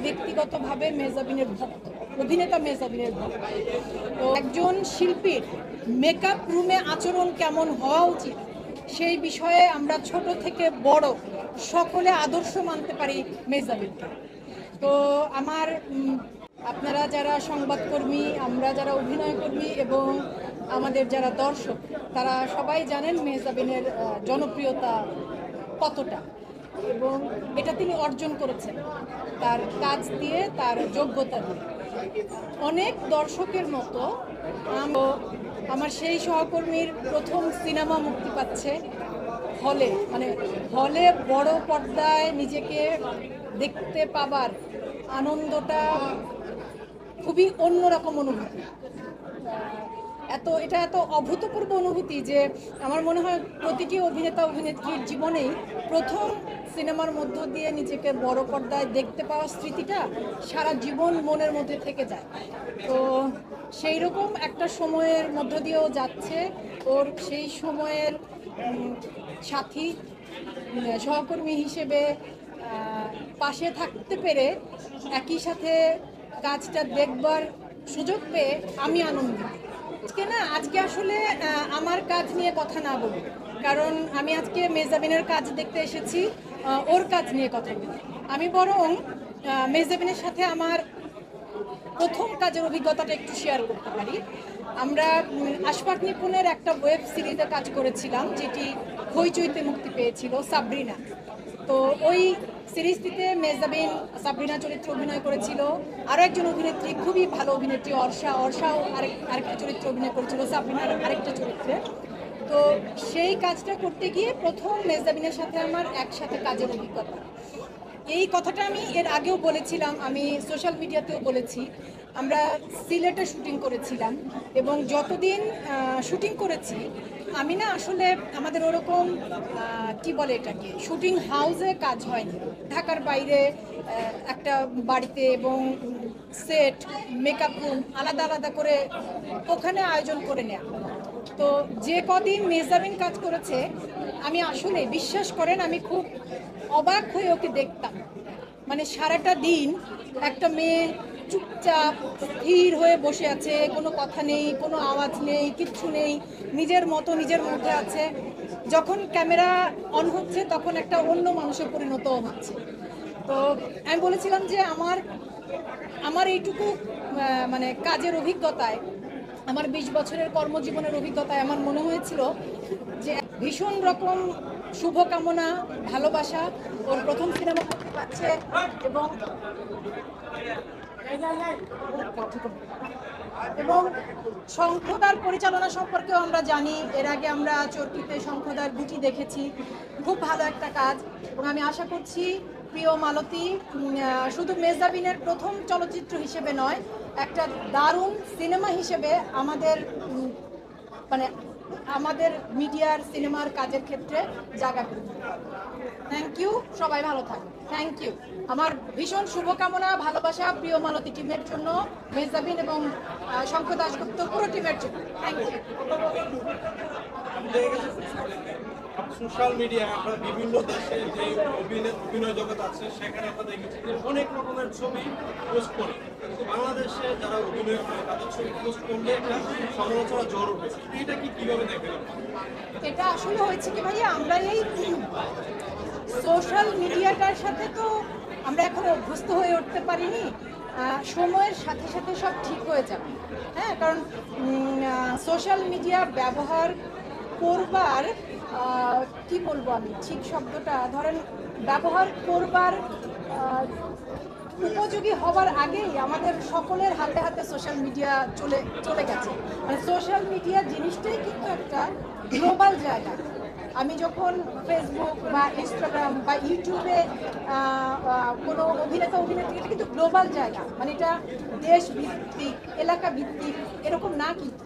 ব্যক্তিগতভাবে মেহজাবিনের ভক্ত, অভিনেতা মেহজাবিনের ভক্ত। তো একজন শিল্পীর মেকআপ রুমে আচরণ কেমন হওয়া উচিত সেই বিষয়ে আমরা ছোট থেকে বড় সকলে আদর্শ মানতে পারি মেহজাবিনকে। তো আমার আপনারা যারা সংবাদকর্মী, আমরা যারা অভিনয়কর্মী এবং আমাদের যারা দর্শক, তারা সবাই জানেন মেহজাবিনের জনপ্রিয়তা কতটা, এবং এটা তিনি অর্জন করেছেন তার কাজ দিয়ে, তার যোগ্যতা দিয়ে। অনেক দর্শকের মতো আমার সেই সহকর্মীর প্রথম সিনেমা মুক্তি পাচ্ছে হলে, মানে হলে বড় পর্দায় নিজেকে দেখতে পাবার আনন্দটা খুবই অন্যরকম অনুভূতি। এটা এত অভূতপূর্ব অনুভূতি যে আমার মনে হয় প্রতিটি অভিনেতা অভিনেত্রীর জীবনেই প্রথম সিনেমার মধ্য দিয়ে নিজেকে বড় পর্দায় দেখতে পাওয়া স্মৃতিটা সারা জীবন মনের মধ্যে থেকে যায়। তো সেই রকম একটা সময়ের মধ্য দিয়েও যাচ্ছে। ওর সেই সময়ের সাথী সহকর্মী হিসেবে পাশে থাকতে পেরে, একই সাথে কাজটা দেখবার সুযোগ পেয়ে আমি আনন্দিত। আজকে আসলে আমার কাজ নিয়ে কথা না বলি, কারণ আমি আজকে মেহজাবিনের কাজ দেখতে এসেছি, ওর কাজ নিয়ে কথা বলি। আমি বরং মেহজাবিনের সাথে আমার প্রথম কাজের অভিজ্ঞতাটা একটু শেয়ার করতে পারি। আমরা আশফাক নিপুণের একটা ওয়েব সিরিজে কাজ করেছিলাম, যেটি হইচইতে মুক্তি পেয়েছিল, সাবরিনা। তো ওই সিরিজটিতে মেহজাবিন সাবরিনা চরিত্রে অভিনয় করেছিল। আরও একজন অভিনেত্রী, খুবই ভালো অভিনেত্রী অর্ষাও আরেকটা চরিত্রে অভিনয় করেছিল সাবরিনার আরেকটা চরিত্রে। তো সেই কাজটা করতে গিয়ে প্রথম মেহজাবিনের সাথে আমার একসাথে কাজের অভিজ্ঞতা। এই কথাটা আমি এর আগেও বলেছিলাম, আমি সোশ্যাল মিডিয়াতেও বলেছি। আমরা সিলেটে শুটিং করেছিলাম এবং যতদিন শুটিং করেছি আমি না আসলে আমাদের ওরকম কি বলে এটাকে, শুটিং হাউসে কাজ হয়নি। ঢাকার বাইরে একটা বাড়িতে এবং সেট, মেকআপ রুম আলাদা আলাদা করে ওখানে আয়োজন করে নেওয়া। তো যে কদিন মেহজাবিন কাজ করেছে আমি আসলে বিশ্বাস করেন আমি খুব অবাক হয়ে ওকে দেখতাম। মানে সারাটা দিন একটা মেয়ে চুপচাপ স্থির হয়ে বসে আছে, কোনো কথা নেই, কোনো আওয়াজ নেই, কিচ্ছু নেই, নিজের মতো নিজের মধ্যে আছে। যখন ক্যামেরা অন হচ্ছে তখন একটা অন্য মানুষে পরিণত হচ্ছে। তো আমি বলেছিলাম যে আমার এইটুকু মানে কাজের অভিজ্ঞতায়, আমার 20 বছরের কর্মজীবনের অভিজ্ঞতায় আমার মনে হয়েছিল যে ভীষণ রকম শুভকামনা, ভালোবাসা। ওর প্রথম সিনেমা করতে পারছে এবং শঙ্খদার পরিচালনা সম্পর্কেও আমরা জানি। এর আগে আমরা চরকিতে শঙ্খদার গুটি দেখেছি, খুব ভালো একটা কাজ। এবং আমি আশা করছি প্রিয় মালতী শুধু মেহজাবিনের প্রথম চলচ্চিত্র হিসেবে নয়, একটা দারুণ সিনেমা হিসেবে আমাদের মিডিয়ার সিনেমার কাজের ক্ষেত্রে জায়গা করে দেবে। থ্যাংক ইউ, সবাই ভালো থাকবে। Thank you. আমার ভীষণ শুভকামনা, ভালোবাসা প্রিয় মালতী টিমের জন্য, মেহজাবিন এবং শঙ্খ দাশগুপ্ত পুরো টিমের জন্য। Thank you. সোশ্যাল মিডিয়ায় আমরা বিভিন্ন দেশে যে অভিনয় জগৎ আছে সেখানে আমরা দেখেছি যে অনেক রকমের ছবি পোস্ট করে, কিন্তু বাংলাদেশে যারা অভিনয় করে তাদের ছবি পোস্ট করলে একটা সমালোচনা জ্বর উঠেছে। এটা কিভাবে দেখবেন? এটা আসলে হয়েছে কি ভাইয়া, আমরা এই সোশ্যাল মিডিয়াটার সাথে তো আমরা এখন অভ্যস্ত হয়ে উঠতে পারিনি। সময়ের সাথে সাথে সব ঠিক হয়ে যাবে। হ্যাঁ, কারণ সোশ্যাল মিডিয়া ব্যবহার করবার কি বলবো আমি ঠিক শব্দটা, ধরেন ব্যবহার করবার উপযোগী হবার আগেই আমাদের সকলের হাতে হাতে সোশ্যাল মিডিয়া চলে গেছে। মানে সোশ্যাল মিডিয়া জিনিসটাই কিন্তু একটা গ্লোবাল জায়গা। আমি যখন ফেসবুক বা ইনস্টাগ্রাম বা ইউটিউবে কোনো অভিনেত্রী, এটা কিন্তু গ্লোবাল জায়গা। মানে এটা দেশ ভিত্তিক, এলাকা ভিত্তিক এরকম না কিন্তু।